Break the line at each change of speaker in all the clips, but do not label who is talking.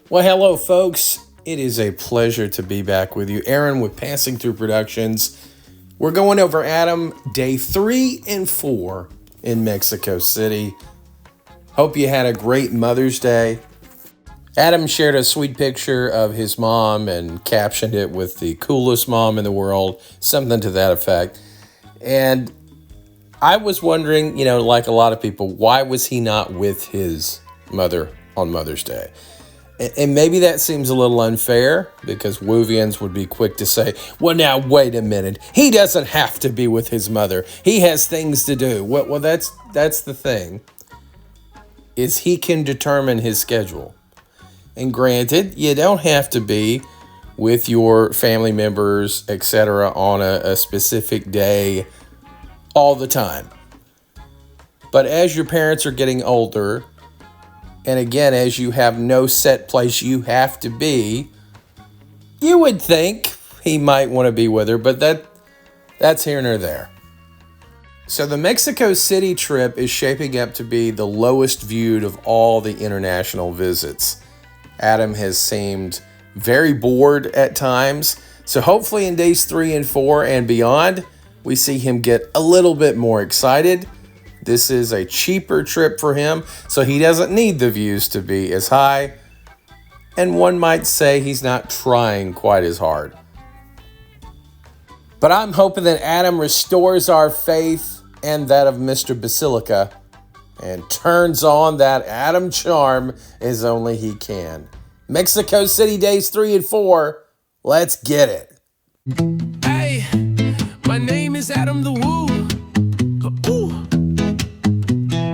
Well, hello, folks. It is a pleasure to be back with you. Aaron with Passing Through Productions. We're going over Adam, day 3 and 4 in Mexico City. Hope you had a great Mother's Day. Adam shared a sweet picture of his mom and captioned it with the coolest mom in the world, something to that effect. And I was wondering, like a lot of people, why was he not with his mother on Mother's Day? And maybe that seems a little unfair because Woovians would be quick to say, well, now, wait a minute. He doesn't have to be with his mother. He has things to do. Well, that's the thing, is he can determine his schedule. And granted, you don't have to be with your family members, etc., on a specific day all the time. But as your parents are getting older, and again, as you have no set place you have to be, you would think he might want to be with her, but that's here nor there. So the Mexico City trip is shaping up to be the lowest viewed of all the international visits. Adam has seemed very bored at times, so hopefully in days 3 and 4 and beyond, we see him get a little bit more excited. This is a cheaper trip for him, so he doesn't need the views to be as high. And one might say he's not trying quite as hard. But I'm hoping that Adam restores our faith and that of Mr. Basilica and turns on that Adam charm as only he can. Mexico City days 3 and 4. Let's get it.
Hey, my name is Adam the Woo. Ooh.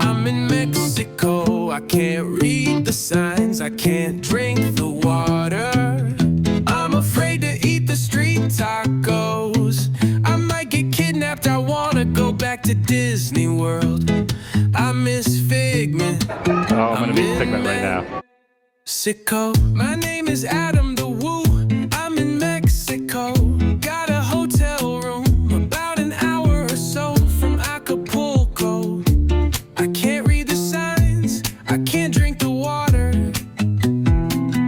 I'm in Mexico. I can't read the signs. I can't drink the water. I'm afraid to eat the street tacos. I might get kidnapped. I wanna go back to Disney World. I miss Figment.
Oh, I'm gonna meet Figment right now.
Mexico. My name is Adam the Woo. I'm in Mexico. Got a hotel room about an hour or so from Acapulco. I can't read the signs. I can't drink the water.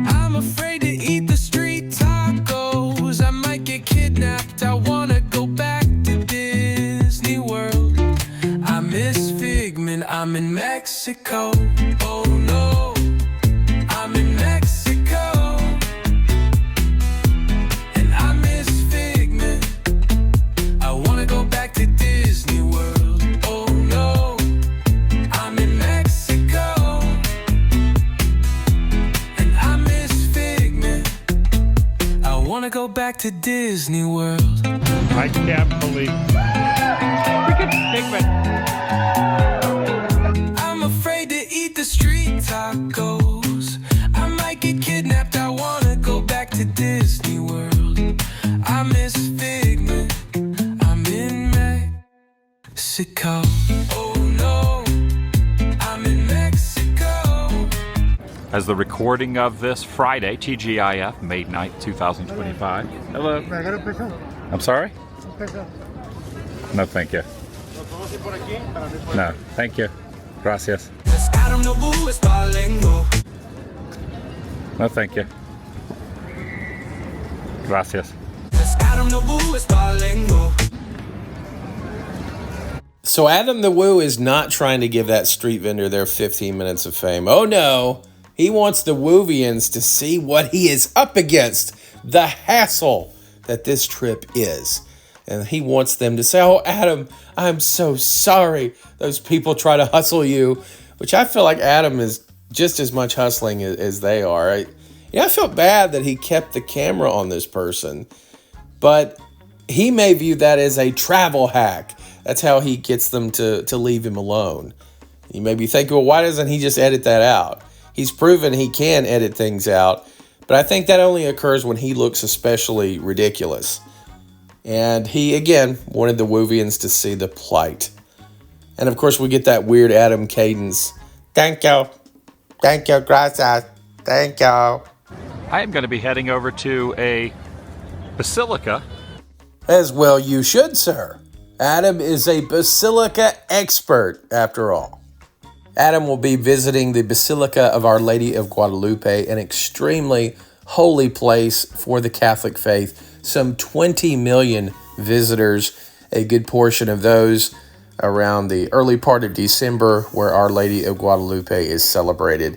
I'm afraid to eat the street tacos. I might get kidnapped. I wanna go back to Disney World. I miss Figment. I'm in Mexico. Oh no. I'm in Mexico, and I miss Figment. I wanna go back to Disney World. Oh no, I'm in Mexico, and I miss Figment. I wanna go back to Disney World.
I can't believe freaking Figment.
I'm afraid to eat the street tacos. I might get kidnapped. I wanna go back to Disney World. I miss Figment. I'm in Mexico. Oh no, I'm in Mexico.
As the recording of this Friday, TGIF, May 9th, 2025. Hello. I'm sorry? No, thank you. No, thank you. Gracias. No, thank you. Gracias.
So Adam the Woo is not trying to give that street vendor their 15 minutes of fame. Oh no, he wants the Woovians to see what he is up against, the hassle that this trip is. And he wants them to say, oh, Adam, I'm so sorry those people try to hustle you, which I feel like Adam is just as much hustling as they are. I felt bad that he kept the camera on this person, but he may view that as a travel hack. That's how he gets them to leave him alone. You may be thinking, well, why doesn't he just edit that out? He's proven he can edit things out, but I think that only occurs when he looks especially ridiculous. And he, again, wanted the Woovians to see the plight. And, of course, we get that weird Adam cadence. Thank you. Thank you, gracias. Thank you.
I am going to be heading over to a basilica.
As well you should, sir. Adam is a basilica expert, after all. Adam will be visiting the Basilica of Our Lady of Guadalupe, an extremely holy place for the Catholic faith. Some 20 million visitors, a good portion of those around the early part of December, where Our Lady of Guadalupe is celebrated.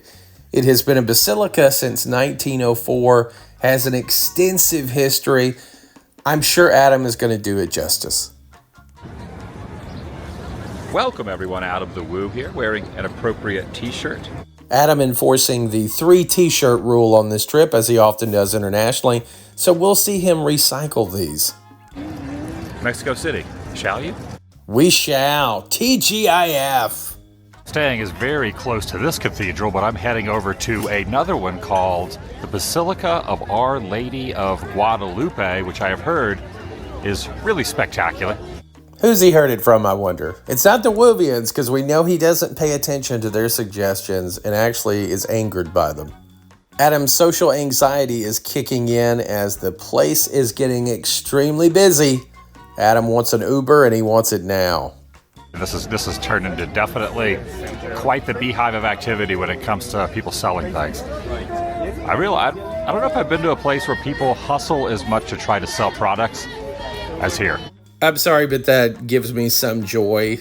It has been a basilica since 1904, has an extensive history. I'm sure Adam is going to do it justice.
Welcome everyone, Adam the Woo here, wearing an appropriate t-shirt.
Adam enforcing the 3 t-shirt rule on this trip, as he often does internationally, so we'll see him recycle these.
Mexico City, shall you?
We shall. TGIF.
Staying is very close to this cathedral, but I'm heading over to another one called the Basilica of Our Lady of Guadalupe, which I have heard is really spectacular.
Who's he heard it from, I wonder? It's not the Woovians, because we know he doesn't pay attention to their suggestions and actually is angered by them. Adam's social anxiety is kicking in as the place is getting extremely busy. Adam wants an Uber and he wants it now.
This has turned into definitely quite the beehive of activity when it comes to people selling things. I don't know if I've been to a place where people hustle as much to try to sell products as here.
I'm sorry, but that gives me some joy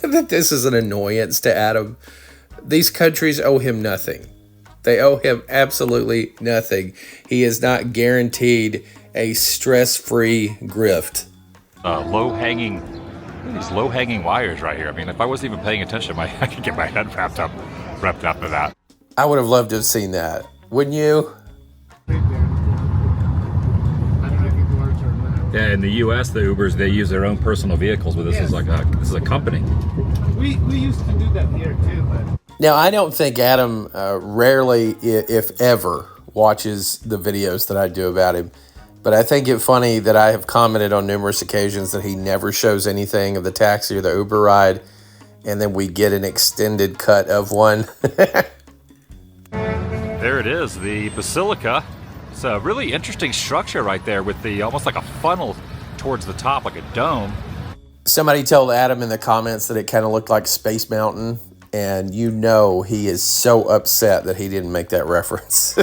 that this is an annoyance to Adam. These countries owe him nothing. They owe him absolutely nothing. He is not guaranteed a stress-free grift.
Low-hanging wires right here. I mean, if I wasn't even paying attention, I could get my head wrapped up in that.
I would have loved to have seen that. Wouldn't you?
Yeah, in the U.S., the Ubers, they use their own personal vehicles, but this is a company.
We used to do that here too, but
Now, I don't think Adam rarely, if ever, watches the videos that I do about him. But I think it funny that I have commented on numerous occasions that he never shows anything of the taxi or the Uber ride, and then we get an extended cut of one.
There it is, the Basilica. It's a really interesting structure right there with the almost like a funnel towards the top, like a dome.
Somebody told Adam in the comments that it kind of looked like Space Mountain, and you know he is so upset that he didn't make that reference.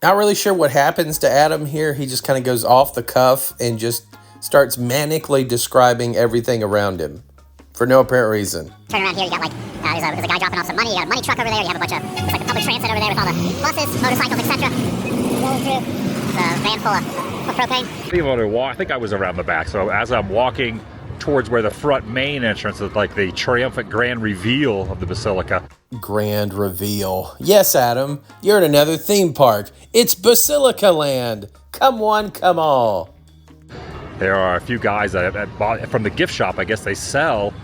Not really sure what happens to Adam here. He just kind of goes off the cuff and just starts manically describing everything around him for no apparent reason.
Turn around here, you got like, there's a guy dropping off some money, you got a money truck over there, you have a bunch of, it's like the public transit over there with all the buses, motorcycles, etc. Rolling through, the van full of propane.
I think I was around the back, so as I'm walking towards where the front main entrance is, like the triumphant grand reveal of the Basilica.
Grand reveal. Yes, Adam, you're at another theme park. It's Basilica Land. Come one, come all.
There are a few guys that bought from the gift shop. I guess they sell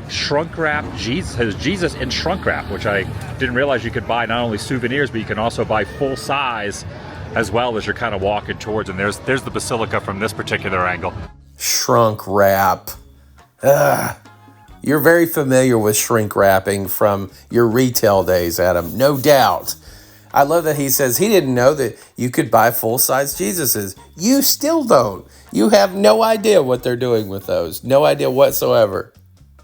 shrunk wrap Jesus in shrunk wrap, which I didn't realize you could buy not only souvenirs, but you can also buy full size as well as you're kind of walking towards. And there's the Basilica from this particular angle.
Shrunk wrap. Ugh. You're very familiar with shrink wrapping from your retail days, Adam, no doubt. I love that he says he didn't know that you could buy full-size Jesuses. You still don't. You have no idea what they're doing with those. No idea whatsoever.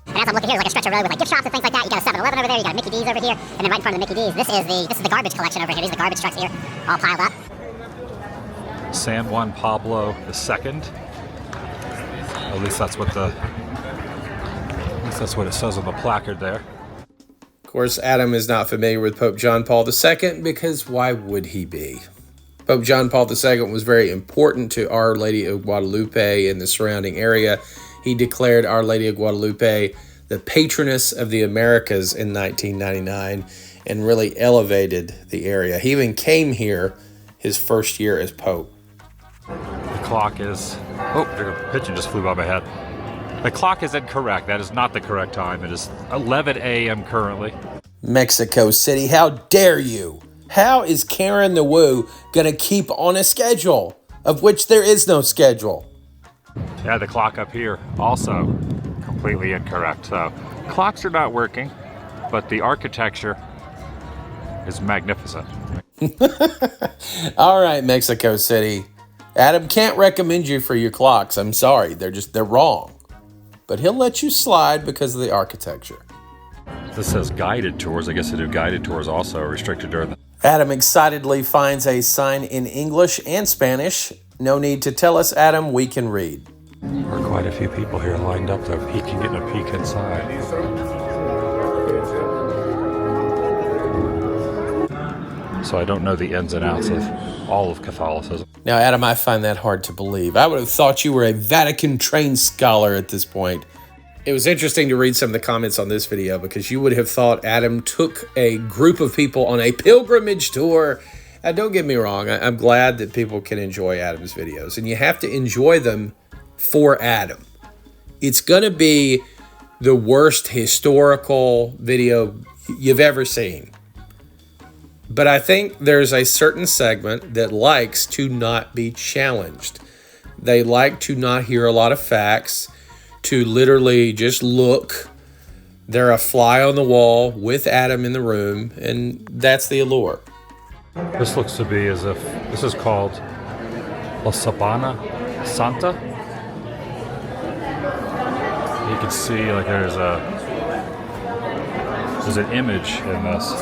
And as I'm looking here, there's like a stretch of road with like gift shops and things like that. You got a 7-Eleven over there, you got a Mickey D's over here, and then right in front of the Mickey D's, this is the garbage collection over here. These are the garbage trucks here, all piled up.
San Juan Pablo II. At least that's what it says on the placard there.
Of course, Adam is not familiar with Pope John Paul II because why would he be? Pope John Paul II was very important to Our Lady of Guadalupe and the surrounding area. He declared Our Lady of Guadalupe the patroness of the Americas in 1999 and really elevated the area. He even came here his first year as Pope.
The clock is... Oh, the pigeon just flew by my head. The clock is incorrect. That is not the correct time. It is 11 a.m. currently.
Mexico City, how dare you? How is Karen the Woo going to keep on a schedule, of which there is no schedule?
Yeah, the clock up here also completely incorrect. So clocks are not working, but the architecture is magnificent.
All right, Mexico City. Adam can't recommend you for your clocks. I'm sorry. They're wrong. But he'll let you slide because of the architecture.
This says guided tours. I guess they do guided tours also, restricted during the...
Adam excitedly finds a sign in English and Spanish. No need to tell us, Adam, we can read.
There are quite a few people here lined up. They're peeking, getting a peek inside. So I don't know the ins and outs of all of Catholicism.
Now, Adam, I find that hard to believe. I would have thought you were a Vatican-trained scholar at this point. It was interesting to read some of the comments on this video because you would have thought Adam took a group of people on a pilgrimage tour. Don't get me wrong, I'm glad that people can enjoy Adam's videos, and you have to enjoy them for Adam. It's going to be the worst historical video you've ever seen. But I think there's a certain segment that likes to not be challenged. They like to not hear a lot of facts, to literally just look. They're a fly on the wall with Adam in the room, and that's the allure.
This looks to be as if this is called La Sabana Santa. You can see like there's an image in this.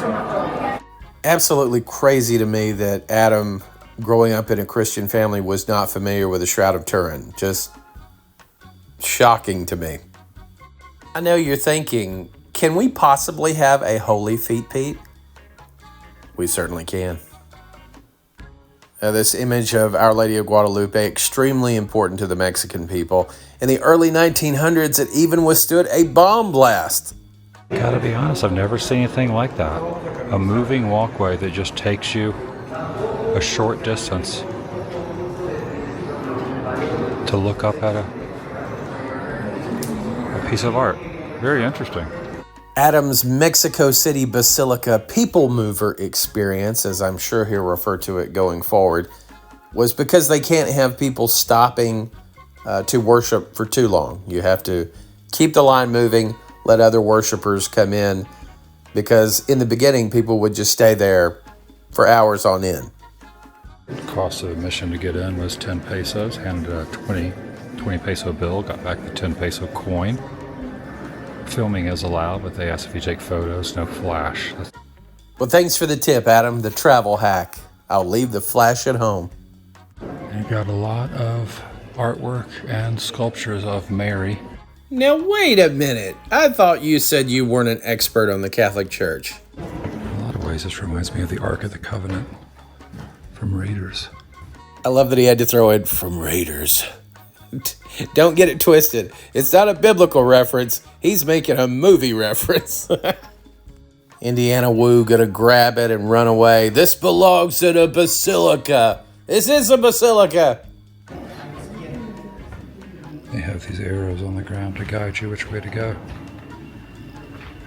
Absolutely crazy to me that Adam, growing up in a Christian family, was not familiar with the Shroud of Turin. Just shocking to me. I know you're thinking, can we possibly have a Holy Feet Pete? We certainly can. Now, this image of Our Lady of Guadalupe, extremely important to the Mexican people. In the early 1900s, it even withstood a bomb blast.
Gotta be honest, I've never seen anything like that. A moving walkway that just takes you a short distance to look up at a piece of art. Very interesting.
Adam's Mexico City Basilica people mover experience, as I'm sure he'll refer to it going forward, was because they can't have people stopping to worship for too long. You have to keep the line moving, let other worshipers come in, because in the beginning, people would just stay there for hours on end.
The cost of admission to get in was 10 pesos, handed a 20 peso bill, got back the 10 peso coin. Filming is allowed, but they ask if you take photos, no flash.
Well, thanks for the tip, Adam, the travel hack. I'll leave the flash at home.
You got a lot of artwork and sculptures of Mary.
Now, wait a minute. I thought you said you weren't an expert on the Catholic Church.
In a lot of ways, this reminds me of the Ark of the Covenant from Raiders.
I love that he had to throw in from Raiders. Don't get it twisted. It's not a biblical reference. He's making a movie reference. Indiana Wu gonna grab it and run away. This belongs in a basilica. This is a basilica.
They have these arrows on the ground to guide you which way to go.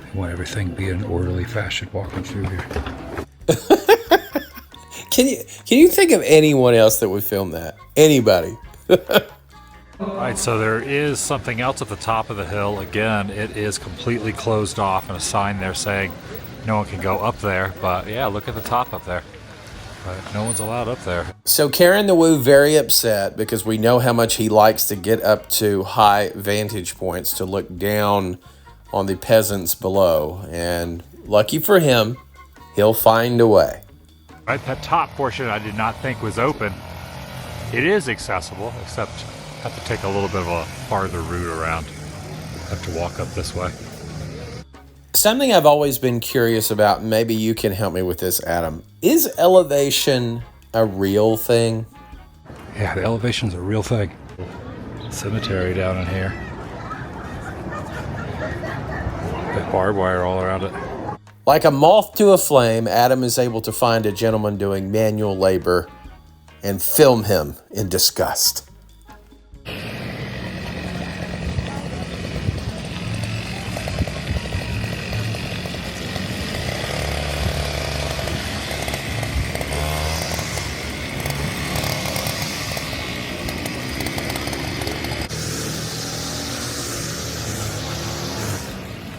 They want everything to be in an orderly fashion walking through here.
Can you think of anyone else that would film that? Anybody?
All right, so there is something else at the top of the hill. Again, it is completely closed off, and a sign there saying no one can go up there. But yeah, look at the top up there. But no one's allowed up there.
So Karen the Woo very upset because we know how much he likes to get up to high vantage points to look down on the peasants below. And lucky for him, he'll find a way.
Right, that top portion I did not think was open. It is accessible, except have to take a little bit of a farther route around. Have to walk up this way.
Something I've always been curious about, maybe you can help me with this, Adam. Is elevation a real thing?
Yeah, the elevation's a real thing. Cemetery down in here. Got barbed wire all around it.
Like a moth to a flame, Adam is able to find a gentleman doing manual labor and film him in disgust.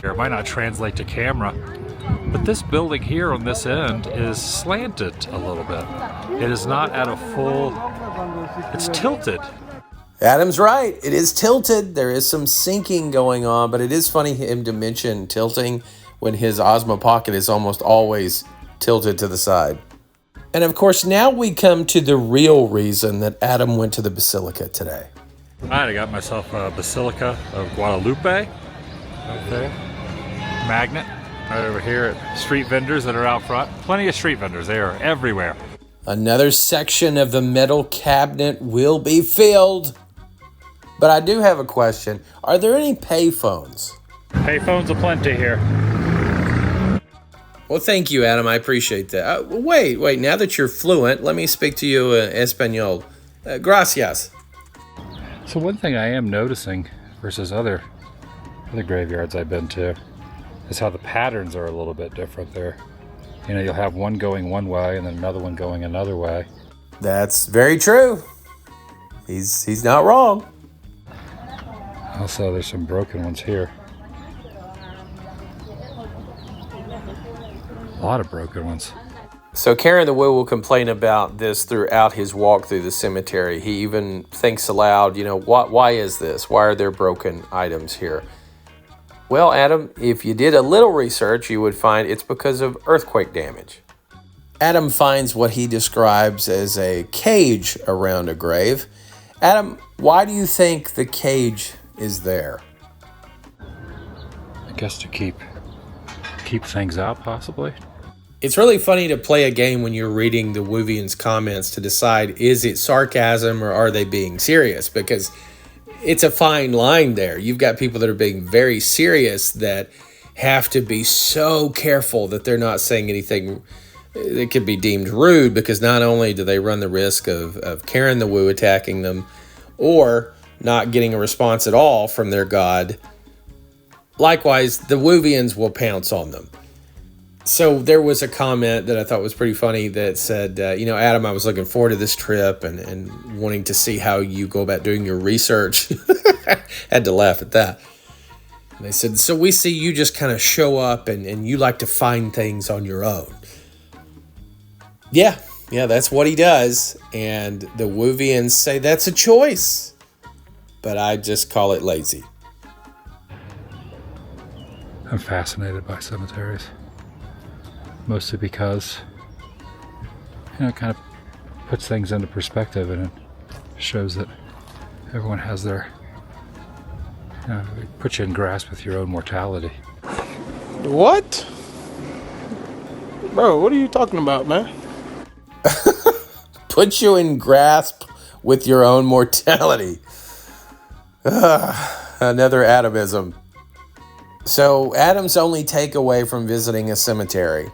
It might not translate to camera, but this building here on this end is slanted a little bit. It is not at a full, it's tilted.
Adam's right. It is tilted. There is some sinking going on, but it is funny him to mention tilting when his Osmo Pocket is almost always tilted to the side. And of course, now we come to the real reason that Adam went to the Basilica today.
I got myself a Basilica of Guadalupe right there. Magnet right over here at street vendors that are out front. Plenty of street vendors. They are everywhere.
Another section of the metal cabinet will be filled. But I do have a question. Are there any payphones?
Payphones aplenty here.
Well, thank you, Adam. I appreciate that. Wait. Now that you're fluent, let me speak to you Espanol. Gracias.
So one thing I am noticing versus other graveyards I've been to is how the patterns are a little bit different there. You know, you'll have one going one way and then another one going another way.
That's very true. He's not wrong.
Also, there's some broken ones here. A lot of broken ones.
So Karen the Woo will complain about this throughout his walk through the cemetery. He even thinks aloud, why is this? Why are there broken items here? Well, Adam, if you did a little research, you would find it's because of earthquake damage. Adam finds what he describes as a cage around a grave. Adam, why do you think the cage is there?
I guess to keep things out, possibly.
It's really funny to play a game when you're reading the Woovians' comments to decide, is it sarcasm or are they being serious? Because it's a fine line there. You've got people that are being very serious that have to be so careful that they're not saying anything that could be deemed rude, because not only do they run the risk of Karen the Woo attacking them or not getting a response at all from their god, likewise, the Woovians will pounce on them. So there was a comment that I thought was pretty funny that said, Adam, I was looking forward to this trip and wanting to see how you go about doing your research. Had to laugh at that. And they said, so we see you just kind of show up and you like to find things on your own. Yeah, that's what he does. And the Woovians say that's a choice. But I just call it lazy.
I'm fascinated by cemeteries. Mostly because, it kind of puts things into perspective and it shows that everyone has their, it puts you in grasp with your own mortality.
What? Bro, what are you talking about, man?
Put you in grasp with your own mortality. Another Adamism. So Adam's only takeaway from visiting a cemetery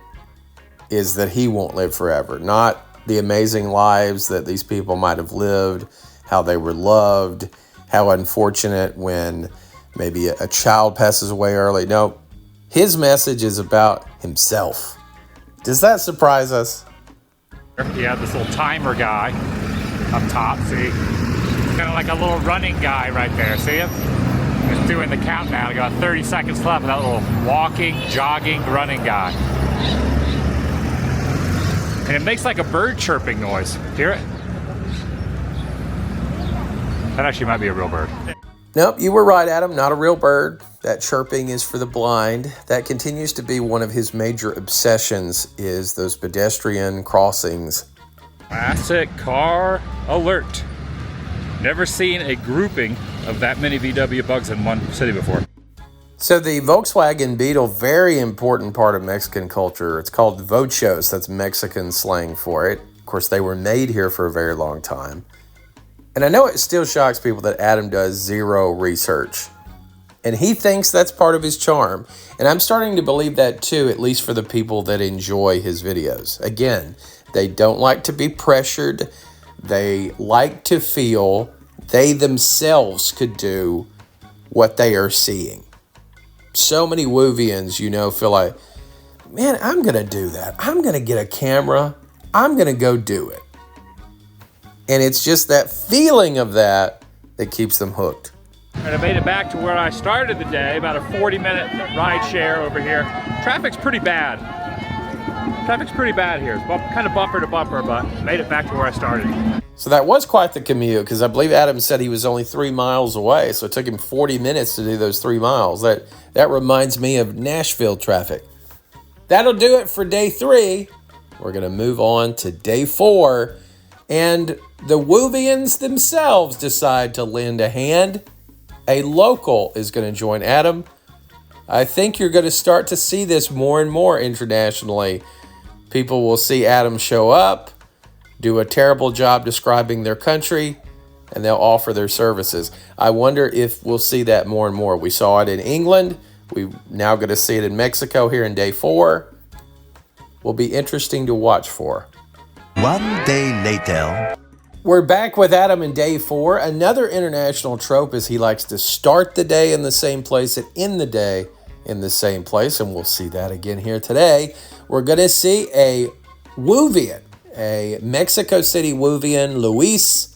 is that he won't live forever, not the amazing lives that these people might have lived, how they were loved, how unfortunate when maybe a child passes away early. No, his message is about himself. Does that surprise us?
You have this little timer guy up top, see? Kind of like a little running guy right there, see him? He's doing the count now. I got 30 seconds left of that little walking, jogging, running guy. And it makes like a bird chirping noise. Hear it? That actually might be a real bird.
Nope, you were right, Adam. Not a real bird. That chirping is for the blind. That continues to be one of his major obsessions, is those pedestrian crossings.
Classic car alert. Never seen a grouping of that many VW bugs in one city before.
So the Volkswagen Beetle, very important part of Mexican culture. It's called vochos. That's Mexican slang for it. Of course, they were made here for a very long time. And I know it still shocks people that Adam does zero research. And he thinks that's part of his charm. And I'm starting to believe that too, at least for the people that enjoy his videos. Again, they don't like to be pressured. They like to feel they themselves could do what they are seeing. So many Woovians, feel like, man, I'm going to do that. I'm going to get a camera. I'm going to go do it. And it's just that feeling of that keeps them hooked.
And I made it back to where I started the day, about a 40-minute ride share over here. Traffic's pretty bad. Traffic's pretty bad here. It's kind of bumper to bumper, but made it back to where I started.
So that was quite the commute, because I believe Adam said he was only 3 miles away, so it took him 40 minutes to do those 3 miles. That reminds me of Nashville traffic. That'll do it for day 3. We're going to move on to day 4, and the Woovians themselves decide to lend a hand. A local is going to join Adam. I think you're going to start to see this more and more internationally. People will see Adam show up, do a terrible job describing their country, and they'll offer their services. I wonder if we'll see that more and more. We saw it in England. We're now going to see it in Mexico here in day 4. Will be interesting to watch for.
1 day later.
We're back with Adam in day 4. Another international trope is he likes to start the day in the same place and end the day in the same place, and we'll see that again here today. We're going to see a Woovian, a Mexico City Woovian, Luis,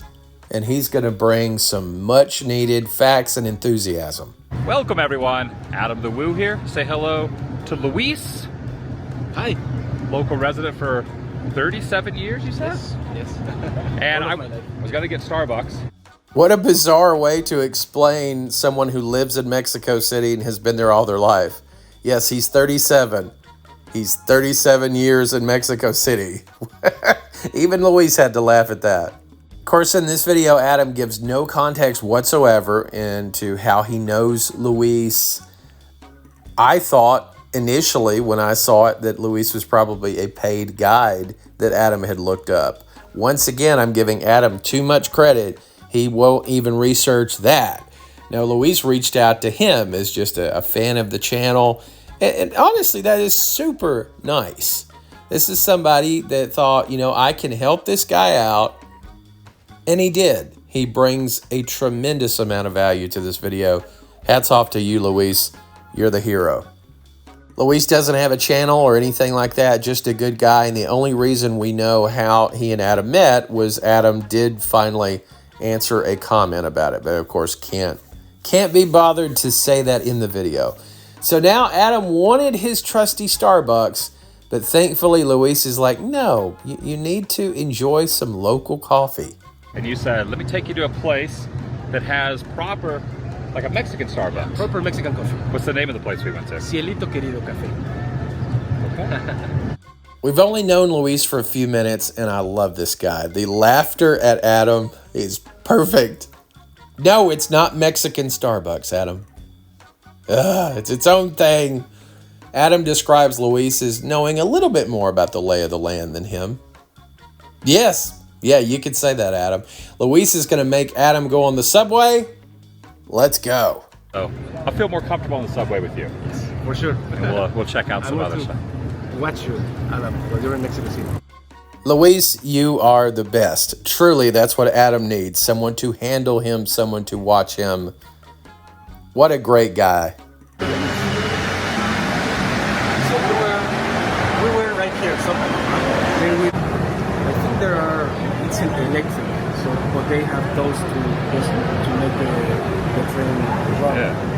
and he's going to bring some much-needed facts and enthusiasm.
Welcome, everyone. Adam the Woo here. Say hello to Luis.
Hi.
Local resident for 37 years, you said?
Yes.
And I was going to get Starbucks.
What a bizarre way to explain someone who lives in Mexico City and has been there all their life. Yes, he's 37. He's 37 years in Mexico City. Even Luis had to laugh at that. Of course, in this video, Adam gives no context whatsoever into how he knows Luis. I thought initially when I saw it that Luis was probably a paid guide that Adam had looked up. Once again, I'm giving Adam too much credit. He won't even research that. Now, Luis reached out to him as just a fan of the channel. And honestly, that is super nice. This is somebody that thought, I can help this guy out. And he did. He brings a tremendous amount of value to this video. Hats off to you, Luis. You're the hero. Luis doesn't have a channel or anything like that, just a good guy. And the only reason we know how he and Adam met was Adam did finally answer a comment about it, but of course can't be bothered to say that in the video. So now Adam wanted his trusty Starbucks, but thankfully Luis is like, no, you need to enjoy some local coffee.
And you said, let me take you to a place that has proper, like a Mexican Starbucks.
Proper Mexican coffee.
What's the name of the place we went to?
Cielito Querido Café.
Okay.
We've only known Luis for a few minutes, and I love this guy. The laughter at Adam is perfect. No, it's not Mexican Starbucks, Adam. It's its own thing. Adam describes Luis as knowing a little bit more about the lay of the land than him. Yes, yeah, you could say that, Adam. Luis is going to make Adam go on the subway. Let's go.
So I feel more comfortable on the subway with you.
Yes, for sure.
And we'll check out some other stuff.
Watch you, Adam, when you're in Mexico City.
Luis, you are the best. Truly, that's what Adam needs. Someone to handle him, someone to watch him. What a great guy.
So we were right here. So I think there are, it's an electric, so but they have those to make the train run.
Yeah.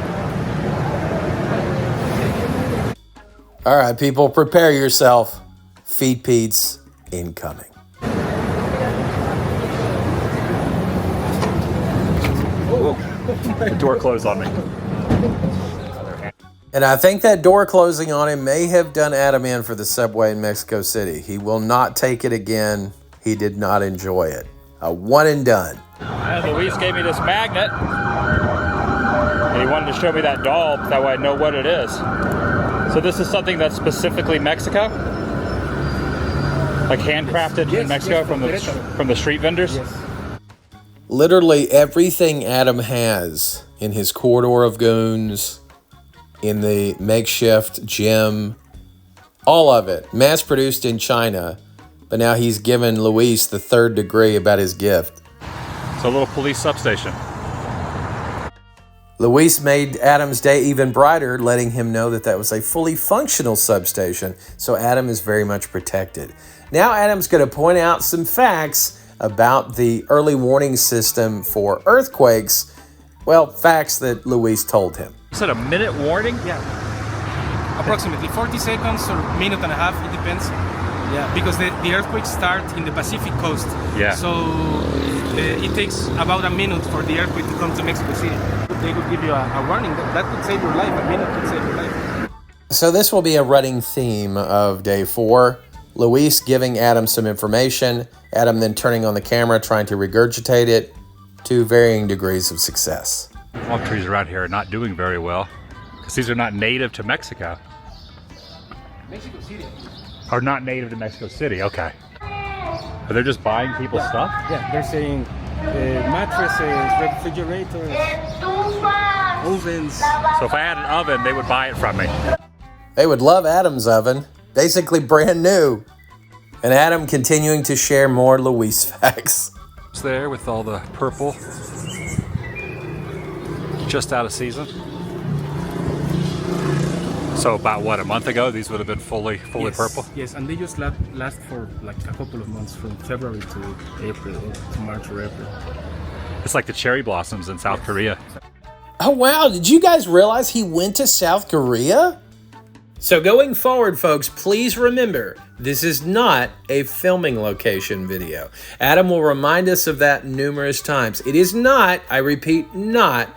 All right, people, prepare yourself. Feed Pete's incoming.
The door closed on me.
And I think that door closing on him may have done Adam in for the subway in Mexico City. He will not take it again. He did not enjoy it. A one and done.
Luis gave me this magnet. And he wanted to show me that doll, that way I know what it is. So this is something that's specifically Mexico? Like handcrafted in Mexico from the street vendors?
Yes.
Literally everything Adam has in his corridor of goons, in the makeshift gym, all of it, mass-produced in China, but now he's given Luis the 3rd degree about his gift.
It's a little police substation.
Luis made Adam's day even brighter, letting him know that that was a fully functional substation, so Adam is very much protected. Now Adam's going to point out some facts about the early warning system for earthquakes. Well, facts that Luis told him.
You said a minute warning?
Yeah. Approximately 40 seconds or minute and a half, it depends. Yeah, because the earthquakes start in the Pacific coast.
Yeah.
So it takes about a minute for the earthquake to come to Mexico City. They could give you a warning. That could save your life. A minute could save your life.
So this will be a running theme of day 4. Luis giving Adam some information, Adam then turning on the camera, trying to regurgitate it to varying degrees of success.
Palm trees around here are not doing very well because these are not native to Mexico.
Mexico City.
Are not native to Mexico City, okay. Are they just buying people's stuff?
Yeah, they're saying mattresses, refrigerators, ovens.
So if I had an oven, they would buy it from me.
They would love Adam's oven, basically brand new. And Adam continuing to share more Luis facts.
It's there with all the purple. Just out of season. So about what, a month ago, these would have been fully
Yes,
purple?
Yes, and they just last for like a couple of months, from February to April, or to March or April.
It's like the cherry blossoms in South Korea.
Oh wow, did you guys realize he went to South Korea? So going forward, folks, please remember, this is not a filming location video. Adam will remind us of that numerous times. It is not, I repeat, not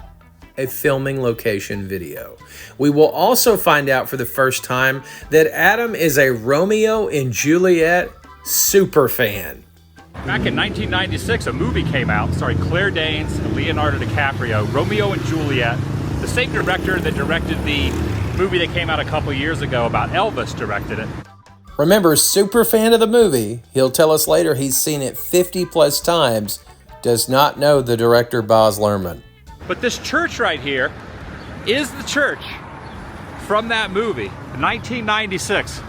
a filming location video. We will also find out for the first time that Adam is a Romeo and Juliet super fan.
Back in 1996, a movie came out starring Claire Danes and Leonardo DiCaprio, Romeo and Juliet. The same director that directed the movie that came out a couple years ago about Elvis directed it.
Remember, super fan of the movie. He'll tell us later he's seen it 50 plus times, does not know the director Baz Luhrmann.
But this church right here is the church from that movie, 1996.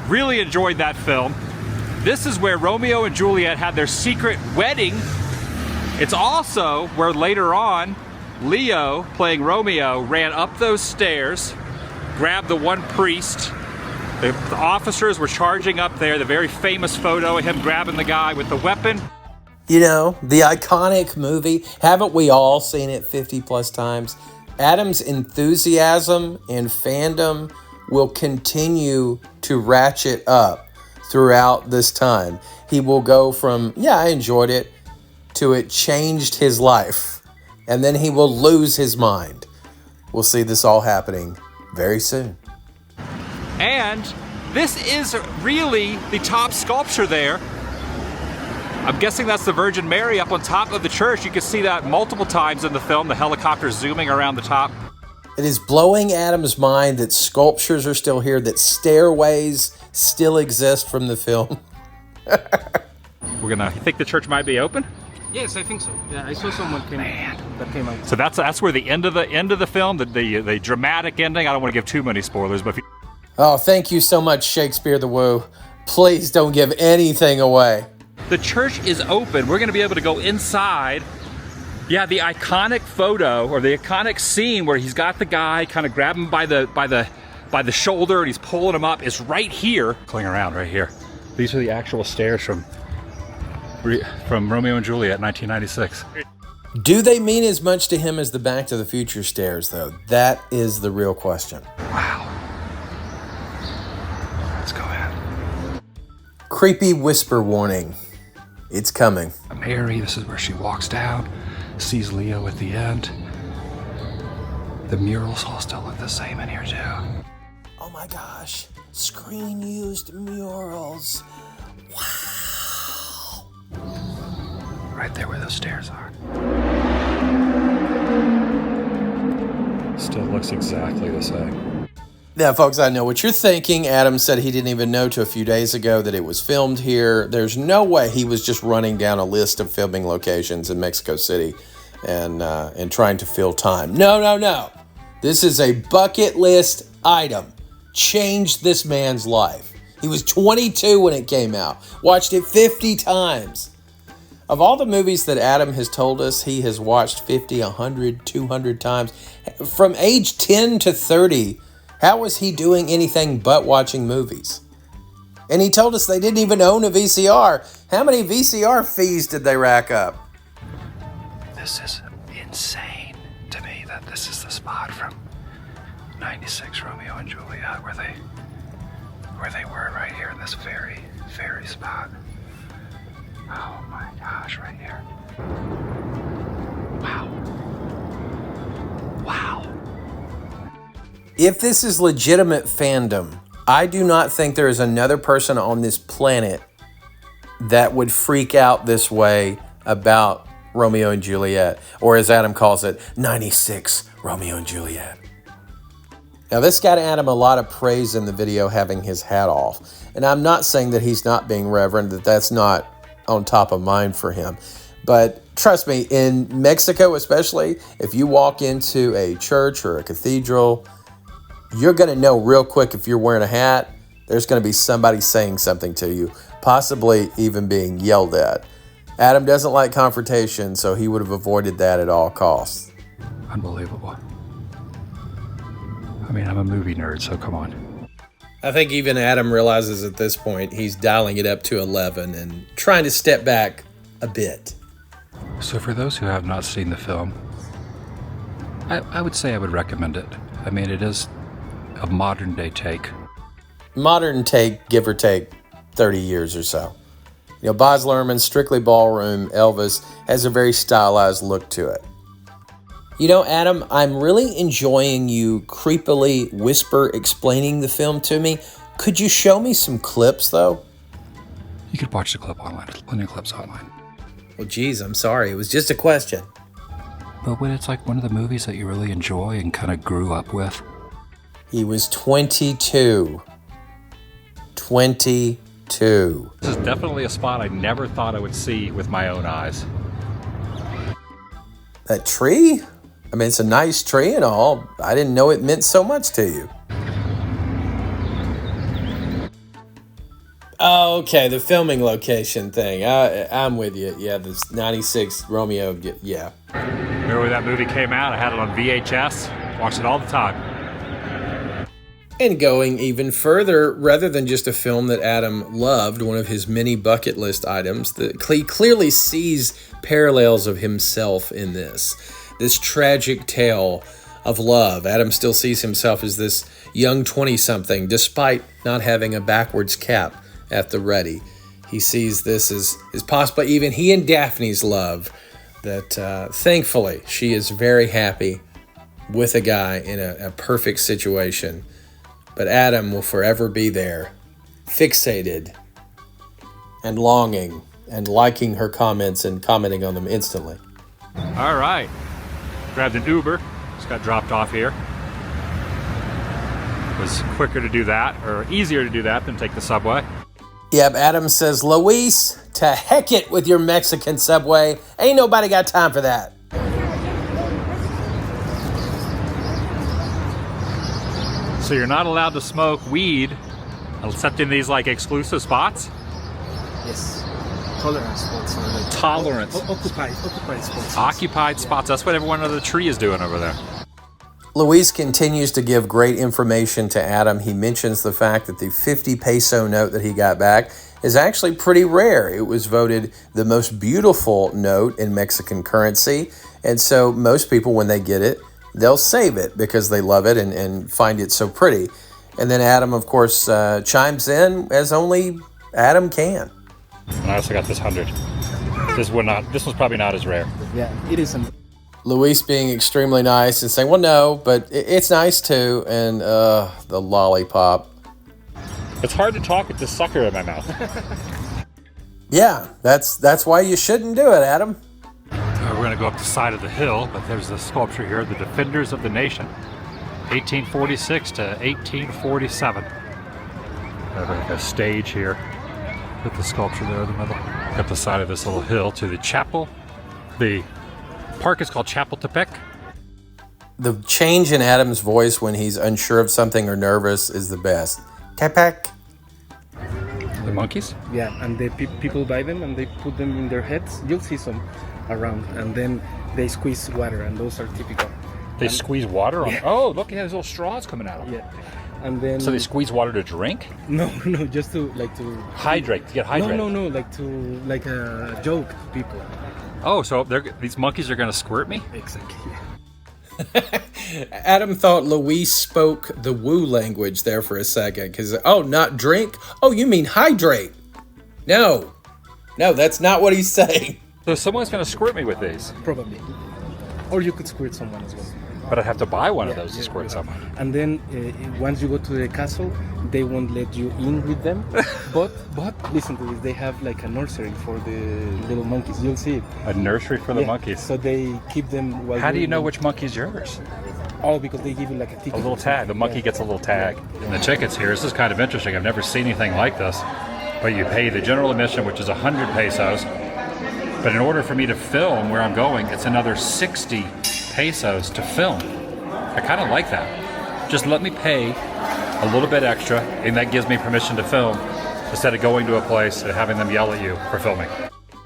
Really enjoyed that film. This is where Romeo and Juliet had their secret wedding. It's also where later on, Leo, playing Romeo, ran up those stairs, grabbed the one priest. The officers were charging up there, the very famous photo of him grabbing the guy with the weapon.
You know, the iconic movie. Haven't we all seen it 50 plus times? Adam's enthusiasm and fandom will continue to ratchet up throughout this time. He will go from, yeah, I enjoyed it, to it changed his life. And then he will lose his mind. We'll see this all happening very soon.
And this is really the top sculpture there. I'm guessing that's the Virgin Mary up on top of the church. You can see that multiple times in the film, the helicopter zooming around the top.
It is blowing Adam's mind that sculptures are still here, that stairways still exist from the film.
You think the church might be open?
Yes, I think so. Yeah, I saw someone that came out.
So that's where the end of the film, the dramatic ending. I don't want to give too many spoilers, but
Oh, thank you so much, Shakespeare the Woo. Please don't give anything away.
the church is open. We're going to be able to go inside. Yeah, the iconic photo or the iconic scene where he's got the guy kind of grab him by the shoulder and he's pulling him up is right here. Cling around right here. These are the actual stairs from Romeo and Juliet, 1996.
Do they mean as much to him as the Back to the Future stairs, though? That is the real question.
Wow. Let's go ahead.
Creepy whisper warning. It's coming.
Mary, this is where she walks down, sees Leo at the end. The murals all still look the same in here too.
Oh my gosh. Screen-used murals. Wow.
Right there where those stairs are. Still looks exactly the same.
Now, folks, I know what you're thinking. Adam said he didn't even know till a few days ago that it was filmed here. There's no way he was just running down a list of filming locations in Mexico City and trying to fill time. No. This is a bucket list item. Changed this man's life. He was 22 when it came out. Watched it 50 times. Of all the movies that Adam has told us he has watched 50, 100, 200 times, from age 10 to 30, how was he doing anything but watching movies? And he told us they didn't even own a VCR. How many VCR fees did they rack up?
This is insane to me that this is the spot from 96 Romeo and Juliet where they were right here in this very Fairy spot. Oh my gosh, right here. Wow. Wow.
If this is legitimate fandom, I do not think there is another person on this planet that would freak out this way about Romeo and Juliet, or as Adam calls it, 96 Romeo and Juliet. Now, this got Adam a lot of praise in the video having his hat off. And I'm not saying that he's not being reverent, that that's not on top of mind for him. But trust me, in Mexico especially, if you walk into a church or a cathedral, you're going to know real quick if you're wearing a hat, there's going to be somebody saying something to you, possibly even being yelled at. Adam doesn't like confrontation, so he would have avoided that at all costs.
Unbelievable. I mean, I'm a movie nerd, so come on.
I think even Adam realizes at this point he's dialing it up to 11 and trying to step back a bit.
So for those who have not seen the film, I would say I would recommend it. I mean, it is a modern day take.
Modern take, give or take 30 years or so. You know, Baz Luhrmann's Strictly Ballroom Elvis has a very stylized look to it. You know, Adam, I'm really enjoying you creepily whisper explaining the film to me. Could you show me some clips, though?
You could watch the clip online. There's plenty of clips online.
Well, geez, I'm sorry. It was just a question.
But when it's like one of the movies that you really enjoy and kind of grew up with.
He was 22. 22.
This is definitely a spot I never thought I would see with my own eyes.
That tree? I mean, it's a nice tree and all. I didn't know it meant so much to you. Oh, okay, the filming location thing. I'm with you. Yeah, this 96 Romeo, yeah.
Remember when that movie came out? I had it on VHS. Watched it all the time.
And going even further, rather than just a film that Adam loved, one of his many bucket list items, he clearly sees parallels of himself in this tragic tale of love. Adam still sees himself as this young 20-something, despite not having a backwards cap at the ready. He sees this as possibly even he and Daphne's love, that thankfully she is very happy with a guy in a perfect situation. But Adam will forever be there, fixated and longing and liking her comments and commenting on them instantly.
All right. Grabbed an Uber. Just got dropped off here. It was quicker to do that, or easier to do that than take the subway.
Yep, Adam says, Luis, to heck it with your Mexican subway. Ain't nobody got time for that.
So you're not allowed to smoke weed except in these like exclusive spots?
Yes. Tolerance spots. Like
Tolerance.
Occupied spots.
Occupied spots. That's what everyone under the tree is doing over there.
Luis continues to give great information to Adam. He mentions the fact that the 50 peso note that he got back is actually pretty rare. It was voted the most beautiful note in Mexican currency. And so most people, when they get it, they'll save it because they love it and find it so pretty. And then Adam, of course, chimes in as only Adam can.
And I also got this 100. This one's probably not as rare.
Yeah, it isn't.
Luis being extremely nice and saying, well, no, but it's nice too. And the lollipop.
It's hard to talk with this sucker in my mouth.
Yeah, that's why you shouldn't do it, Adam.
We're going to go up the side of the hill, but there's the sculpture here, the Defenders of the Nation, 1846 to 1847. Have like a stage here with the sculpture there in the middle. Up the side of this little hill to the chapel. The park is called Chapultepec.
The change in Adam's voice when he's unsure of something or nervous is the best. Tepec.
The monkeys?
Yeah, and the people buy them and they put them in their heads. You'll see some around, and then they squeeze water, and those are typical.
They squeeze water on. Yeah. Oh, look, he has little straws coming out of them.
Yeah, and then.
So they squeeze water to drink?
No, just to
hydrate. To get hydrated.
No, like a joke to people.
Oh, so these monkeys are going to squirt me?
Exactly.
Adam thought Luis spoke the woo language there for a second. Because, not drink? Oh, you mean hydrate. No, that's not what he's saying.
So someone's going to squirt me with these,
Probably. Or you could squirt someone as well.
but I'd have to buy one of those to squirt someone.
And then once you go to the castle, they won't let you in with them. but listen to this, they have like a nursery for the little monkeys. You'll see it.
A nursery for the monkeys.
So they keep them while
How do you know
them.
which monkey's yours?
Oh, because they give you like a ticket.
A little tag. The monkey gets a little tag. And the tickets here, this is kind of interesting. I've never seen anything like this. But you pay the general admission, which is 100 pesos. But in order for me to film where I'm going, it's another 60 pesos to film. I kind of like that. Just let me pay a little bit extra, and that gives me permission to film instead of going to a place and having them yell at you for filming.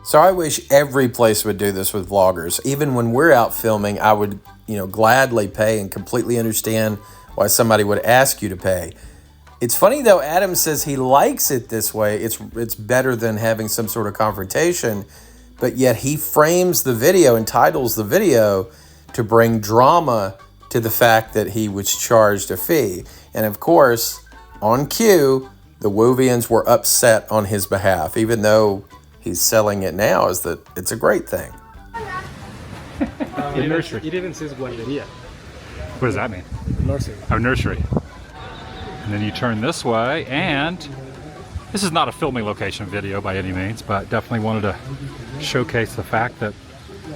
So I wish every place would do this with vloggers. Even when we're out filming, I would, gladly pay and completely understand why somebody would ask you to pay. It's funny though, Adam says he likes it this way. It's better than having some sort of confrontation, but yet he frames the video and titles the video to bring drama to the fact that he was charged a fee. And of course, on cue, the Wovians were upset on his behalf, even though he's selling it now as that it's a great thing.
The nursery.
It even says guarderia.
What does that mean?
Nursery.
Oh, nursery. And then you turn this way, and this is not a filming location video by any means, but definitely wanted to showcase the fact that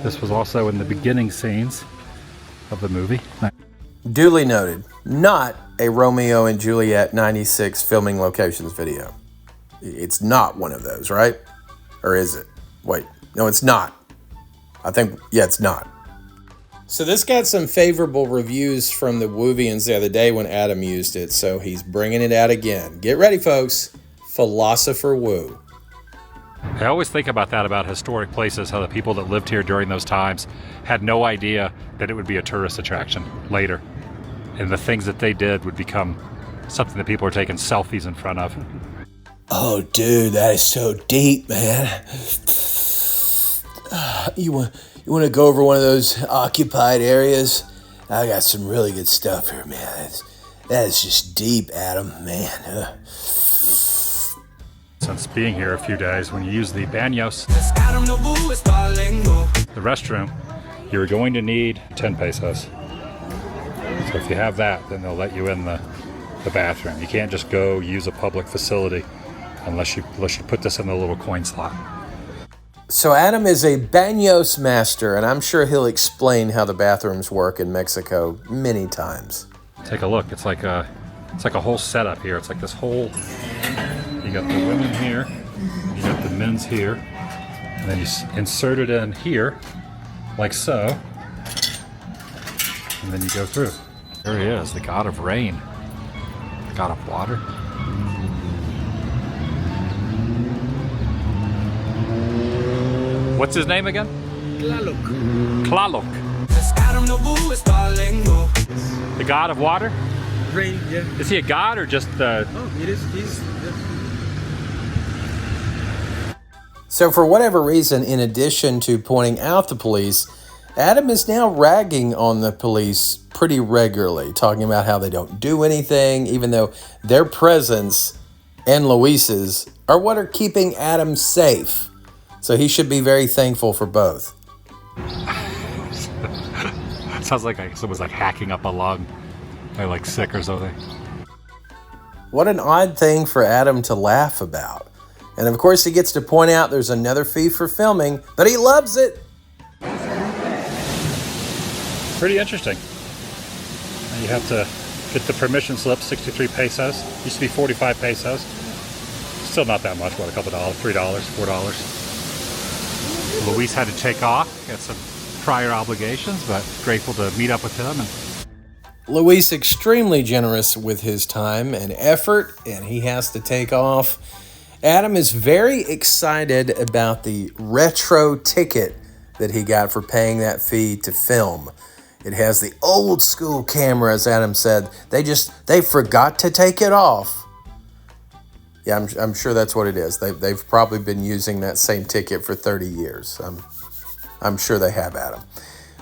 this was also in the beginning scenes of the movie.
Duly noted, not a Romeo and Juliet 96 filming locations video. It's not one of those, right? Or is it? Wait, no, it's not. It's not. So this got some favorable reviews from the Wovians the other day when Adam used it, so he's bringing it out again. Get ready, folks. Philosopher Woo.
I always think about that about historic places, how the people that lived here during those times had no idea that it would be a tourist attraction later. And the things that they did would become something that people are taking selfies in front of.
Oh, dude, that is so deep, man. You want to go over one of those occupied areas? I got some really good stuff here, man. That is just deep, Adam, man.
Since being here a few days, when you use the baños, the restroom, you're going to need 10 pesos. So if you have that, then they'll let you in the bathroom. You can't just go use a public facility unless you put this in the little coin slot.
So Adam is a baños master, and I'm sure he'll explain how the bathrooms work in Mexico many times.
Take a look. It's like a whole setup here. It's like this whole. You got the women here, you got the men's here, and then you insert it in here, like so, and then you go through. There he is, the god of rain, the god of water. What's his name again? Tlaloc. The god of water?
Rain, yeah.
Is he a god or just
Oh, it is. He's.
So for whatever reason, in addition to pointing out the police, Adam is now ragging on the police pretty regularly, talking about how they don't do anything, even though their presence and Luis's are what are keeping Adam safe. So he should be very thankful for both.
Sounds like someone's like hacking up a lung. They're like sick or something.
What an odd thing for Adam to laugh about. And of course he gets to point out there's another fee for filming, but he loves it.
Pretty interesting. And you have to get the permission slip, 63 pesos. Used to be 45 pesos. Still not that much, what, a couple dollars, $3, $4. Luis had to take off, got some prior obligations, but grateful to meet up with him. And
Luis extremely generous with his time and effort, and he has to take off. Adam is very excited about the retro ticket that he got for paying that fee to film. It has the old school camera, as Adam said. They forgot to take it off. Yeah, I'm sure that's what it is. They've probably been using that same ticket for 30 years. I'm sure they have, Adam.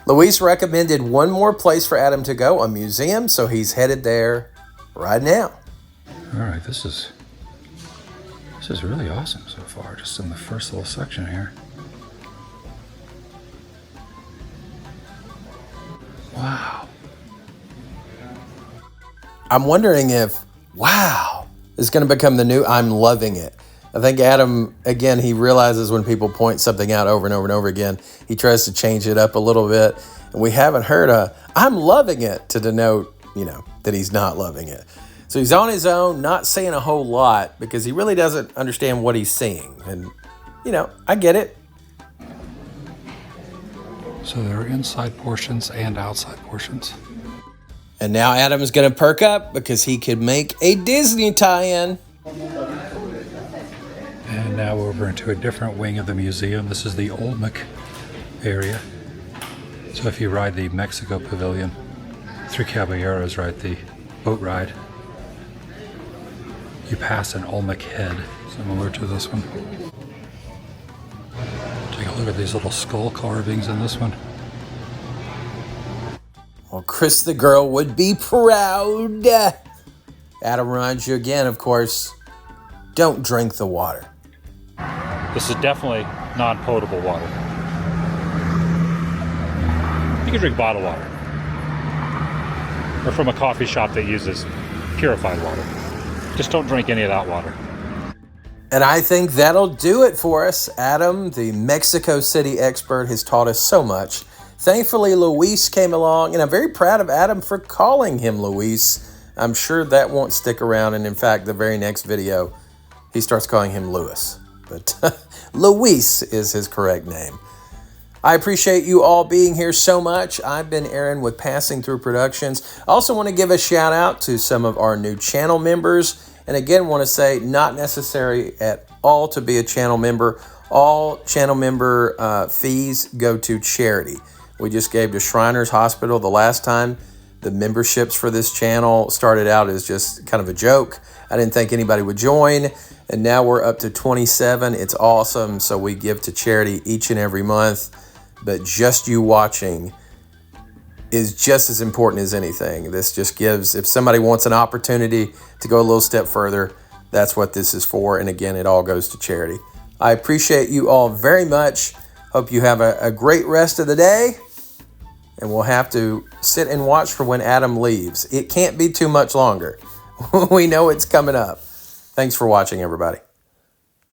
Luis recommended one more place for Adam to go, a museum, so he's headed there right now.
all right, this is This is really awesome so far, just in the first little section here. Wow.
I'm wondering if wow is going to become the new I'm loving it. I think Adam, again, he realizes when people point something out over and over and over again, he tries to change it up a little bit. And we haven't heard a I'm loving it to denote, that he's not loving it. So he's on his own, not saying a whole lot because he really doesn't understand what he's seeing. And, I get it.
So there are inside portions and outside portions.
And now Adam's going to perk up because he could make a Disney tie-in.
And now over into a different wing of the museum. This is the Olmec area. So if you ride the Mexico Pavilion, Three Caballeros ride the boat ride, you pass an Olmec head, similar to this one. Take a look at these little skull carvings in this one.
Well, Chris the girl would be proud. Adam reminds you again, of course, don't drink the water.
This is definitely non-potable water. You can drink bottled water. Or from a coffee shop that uses purified water. Just don't drink any of that water.
And I think that'll do it for us. Adam, the Mexico City expert, has taught us so much. Thankfully, Luis came along, and I'm very proud of Adam for calling him Luis. I'm sure that won't stick around, and in fact, the very next video, he starts calling him Lewis. But Luis is his correct name. I appreciate you all being here so much. I've been Aaron with Passing Through Productions. I also want to give a shout out to some of our new channel members. And again, want to say not necessary at all to be a channel member. All channel member fees go to charity. We just gave to Shriners Hospital the last time. The memberships for this channel started out as just kind of a joke. I didn't think anybody would join. And now we're up to 27. It's awesome. So we give to charity each and every month. But just you watching is just as important as anything. This just gives, if somebody wants an opportunity to go a little step further, that's what this is for. And again, it all goes to charity. I appreciate you all very much. Hope you have a great rest of the day. And we'll have to sit and watch for when Adam leaves. It can't be too much longer. We know it's coming up. Thanks for watching, everybody.